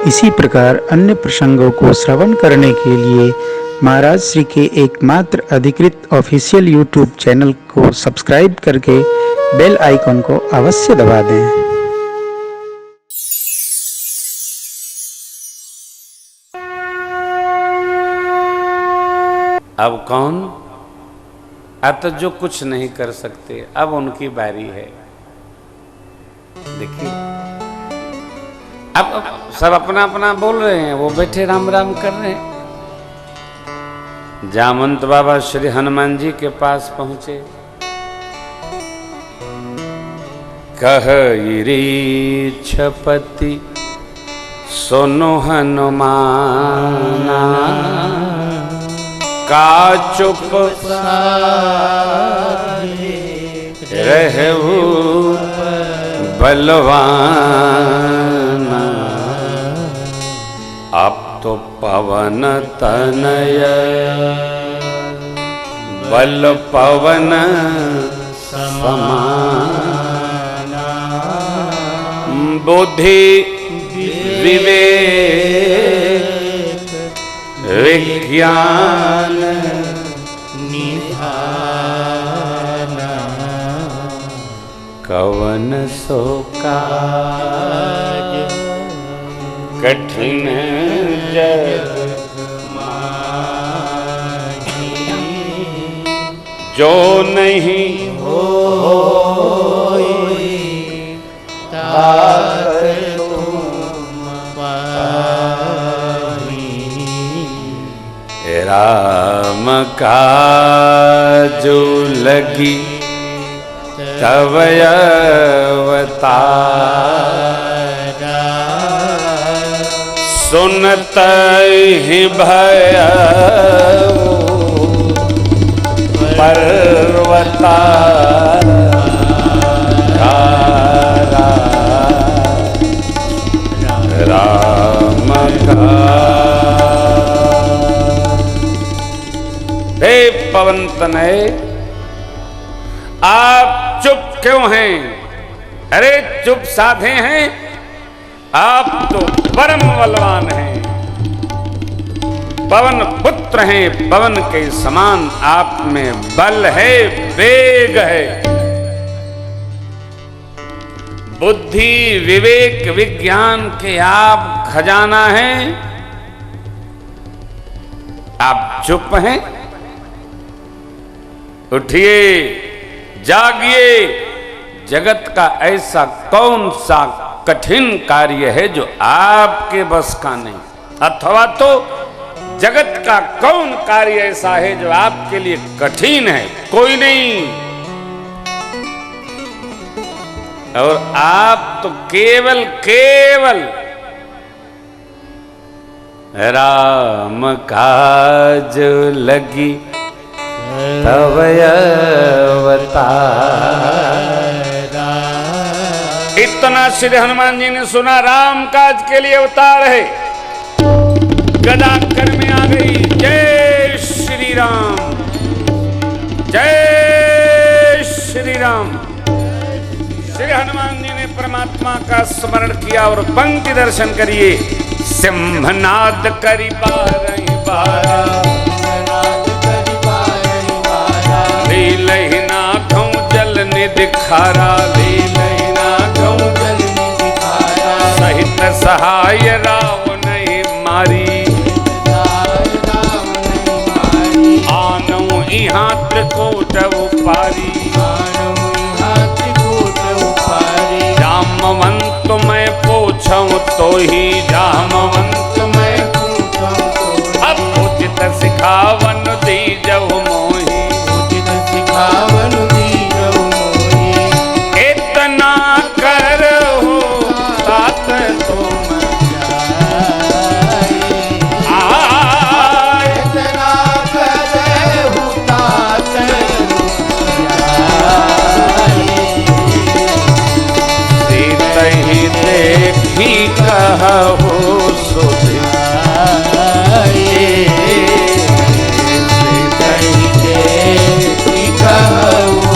इसी प्रकार अन्य प्रसंगों को श्रवण करने के लिए महाराज श्री के एकमात्र अधिकृत ऑफिशियल यूट्यूब चैनल को सब्सक्राइब करके बेल आइकन को अवश्य दबा दें। अब कौन? अब तो जो कुछ नहीं कर सकते, अब उनकी बारी है। देखिए अब सब अपना अपना बोल रहे हैं, वो बैठे राम राम कर रहे हैं। जामवंत बाबा श्री हनुमान जी के पास पहुंचे। कहि रीछपति सुनो हनुमाना, का चुप रहु बलवाना। अब तो पवन तनय बल पवन समाना। बुद्धि विवेक विज्ञान निधाना। कवन सो काज कठिन जग माही, जो नहीं होई ताकत तुम पाही। राम काजु लगी तव अवतारा, सुनत ही भयउ पर्वतारा। राम का हे पवन तनय, आप चुप क्यों हैं? अरे चुप साधे हैं, आप तो परम बलवान हैं, पवन पुत्र हैं। पवन के समान आप में बल है, वेग है। बुद्धि विवेक विज्ञान के आप खजाना हैं। आप चुप हैं? उठिए, जागिए। जगत का ऐसा कौन सा कठिन कार्य है जो आपके बस का नहीं, अथवा तो जगत का कौन कार्य ऐसा है जो आपके लिए कठिन है? कोई नहीं। और आप तो केवल राम काज लगी तव अवतारा। इतना श्री हनुमान जी ने सुना, राम काज के लिए अवतार है। गदा कर में आ गई। जय श्री राम, जय श्री राम। श्री हनुमान जी ने परमात्मा का स्मरण किया और पंक्ति दर्शन करिए। सिंहनाद करि बारहि बारा, लीलहि नाथों जल निधि खारा। सहित सहाय रावण मारी, आनौ इहाँ त्रिकूट उपारी। जामवंत मैं पूछूं तो ही, जामवंत मैं पूछूं तो ही। अब उचित सिखावन दीजहु मोहि, उचित सिखावन दीजहु मोहि। इतना करहु तात तुम जाय, इतना करहु तात सीतहि देखी कहु सुधाय। सीतहि देखी कहु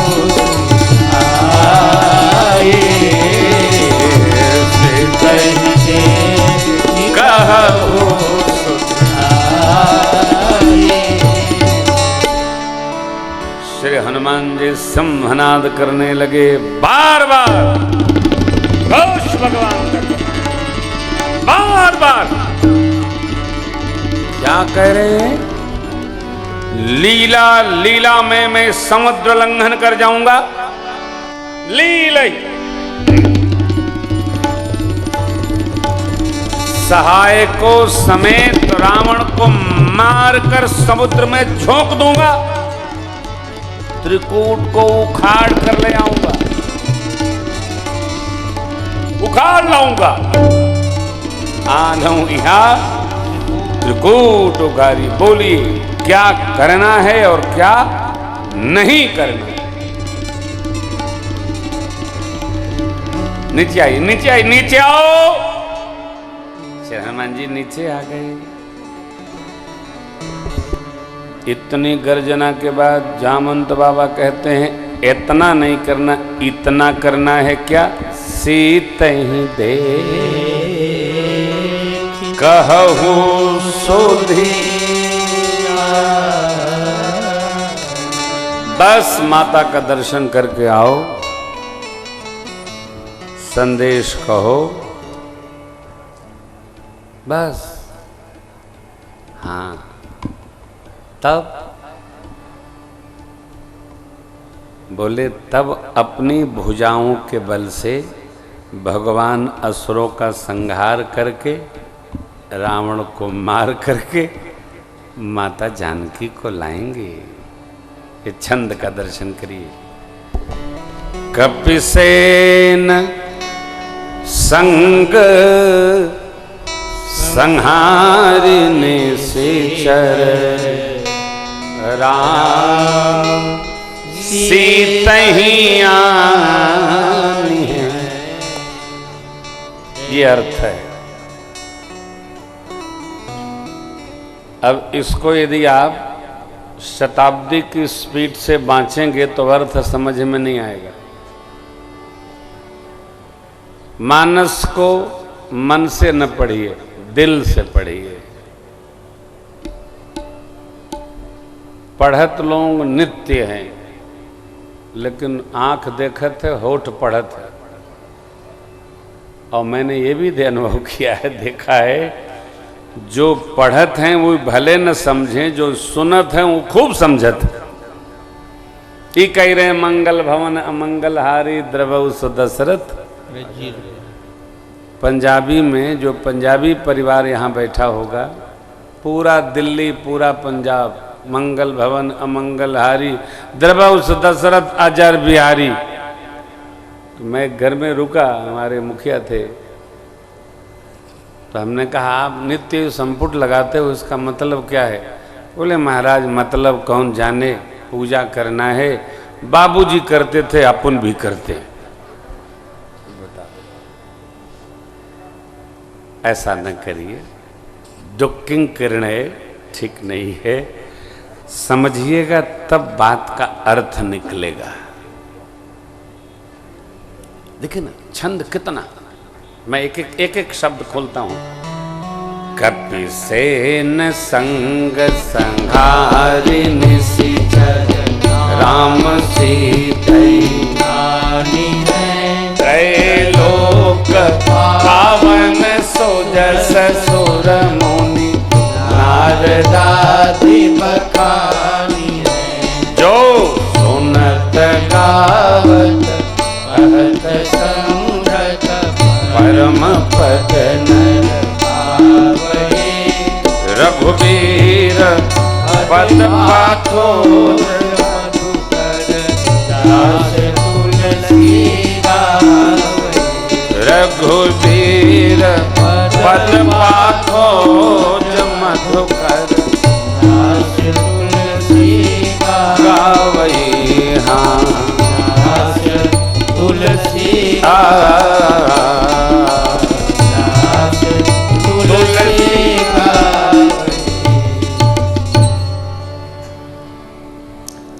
सुधाय। सीतहि देखी हनुमान जी सिंहनाद करने लगे, बार बार घोष भगवान का, बार बार क्या कह रहे हैं? लीला लीला में मैं समुद्र लंघन कर जाऊंगा, लीला सहायकों समेत रावण को मारकर समुद्र में झोंक दूंगा, त्रिकूट को उखाड़ कर ले आऊंगा, उखाड़ लाऊंगा, आऊं यहां त्रिकूट उखाड़ी। बोलिए क्या करना है और क्या नहीं करना। नीचे आई, नीचे आई, नीचे आओ। श्री हनुमान जी नीचे आ गए। इतनी गर्जना के बाद जामंत बाबा कहते हैं इतना नहीं करना, इतना करना है। क्या? सीत ही दे कहू सोधी, बस माता का दर्शन करके आओ, संदेश कहो, बस। हाँ, तब बोले तब अपनी भुजाओं के बल से भगवान असुरों का संहार करके, रावण को मार करके माता जानकी को लाएंगे। ये छंद का दर्शन करिए। कपिसेन संग संहारिने से चर, राम सीतहि आनी है। ये अर्थ है। अब इसको यदि आप शताब्दी की स्पीड से बांचेंगे तो अर्थ समझ में नहीं आएगा। मानस को मन से न पढ़िए, दिल से पढ़िए। पढ़त लोग नित्य हैं, लेकिन आंख देखत है, होठ पढ़त है। और मैंने ये भी अनुभव किया है, देखा है, जो पढ़त हैं वो भले न समझें, जो सुनत हैं वो खूब समझत है। ये कह रहे मंगल भवन अमंगल हारी द्रवउ सुदशरथ। पंजाबी में जो पंजाबी परिवार यहाँ बैठा होगा, पूरा दिल्ली, पूरा पंजाब, मंगल भवन अमंगल हारी द्रवउ सुदशरथ अजर बिहारी। तो मैं घर में रुका, हमारे मुखिया थे, तो हमने कहा आप नित्य संपुट लगाते हो, इसका मतलब क्या है? बोले महाराज मतलब कौन जाने, पूजा करना है, बाबूजी करते थे, अपन भी करते। ऐसा न करिए, दुखिंग करने ठीक नहीं है। समझिएगा तब बात का अर्थ निकलेगा। देखिए ना छंद कितना, मैं एक एक शब्द खोलता हूं। कपिसेन संग संहारिनि निशिचर, राम सीतहि आनी है। त्रैलोक पावन सो जस सुर मुनि, नारदादि बखानी है। जो सुनत गावत कहत संगत, परम पद नर पावै। रघुवीर पद पाथोर, मधुकर दास तुलसी गावै। रघुवीर पद पाथोर, मधुकर दास तुलसी गावै। हाँ दास तुलसी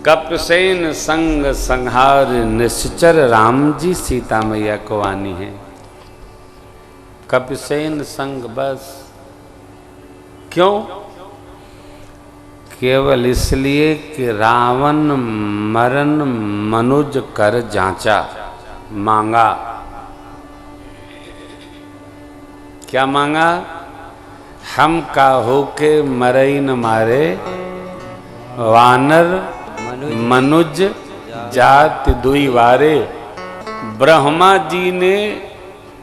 कपिसेन संग संहार निश्चर, राम जी सीता मैया को आनी है। कपिसेन संग, बस क्यों केवल इसलिए कि रावण मरण मनुज कर जांचा, मांगा। क्या मांगा? हम काहू के मरई न मारे, वानर मनुज जात दुई वारे। ब्रह्मा जी ने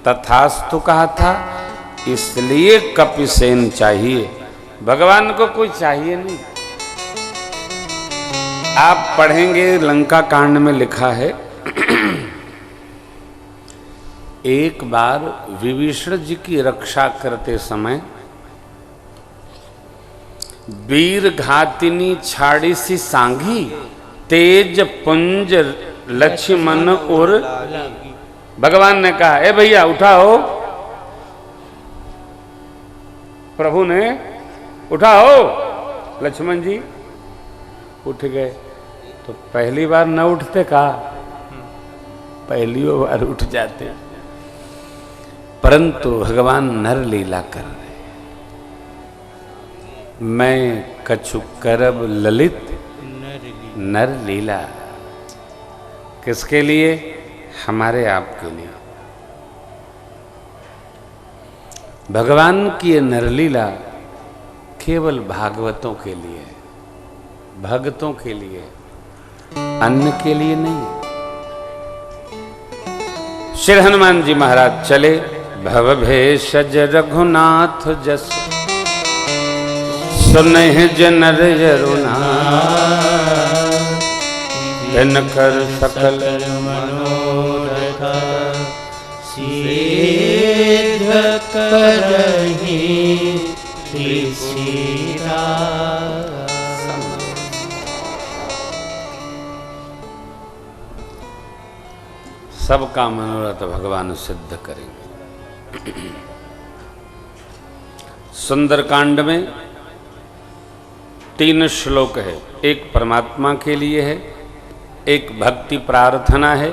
तथास्तु कहा था, इसलिए कपिसेन चाहिए। भगवान को कोई चाहिए नहीं। आप पढ़ेंगे लंका कांड में लिखा है, एक बार विभीषण जी की रक्षा करते समय वीर घातिनी छाड़ी सी सांघी, तेज पुंज लक्ष्मण और भगवान ने कहा, ए भैया उठाओ। प्रभु ने उठाओ। लक्ष्मण जी उठ गए। तो पहली बार न उठते, कहा पहली बार उठ जाते, परंतु भगवान नर लीला कर रहे। मैं कछु करब ललित नर लीला। किसके लिए? हमारे आपके लिए। भगवान की ये नरलीला केवल भागवतों के लिए, भक्तों के लिए, अन्य के लिए नहीं। श्री हनुमान जी महाराज चले, भव भेषज रघुनाथ जस, सुनहि जनर जरुना, कर सकल मनोरथ, सिद्ध करहि ऋषिरा। सबका मनोरथ भगवान सिद्ध करेंगे। सुंदरकांड में 3 श्लोक है। एक परमात्मा के लिए है, एक भक्ति प्रार्थना है,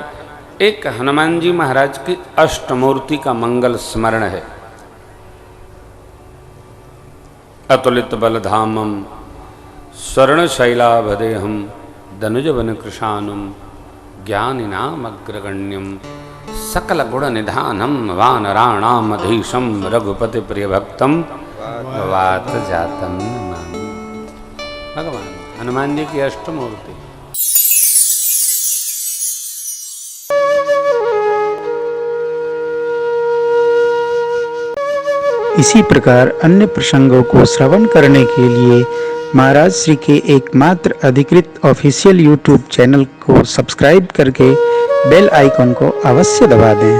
एक हनुमान जी महाराज की अष्टमूर्ति का मंगल स्मरण है। अतुलित बलधामम स्वर्ण शैलाभदेहम धनुजवन कृशानुम ज्ञानिनाम अग्रगण्यम सकल गुण निधानम वानराणामधीशम रघुपति प्रिय भक्तम वात जातम नमामि। भगवान हनुमान जी की अष्टमूर्ति। इसी प्रकार अन्य प्रसंगों को श्रवण करने के लिए महाराज श्री के एकमात्र अधिकृत ऑफिशियल यूट्यूब चैनल को सब्सक्राइब करके बेल आइकन को अवश्य दबा दें।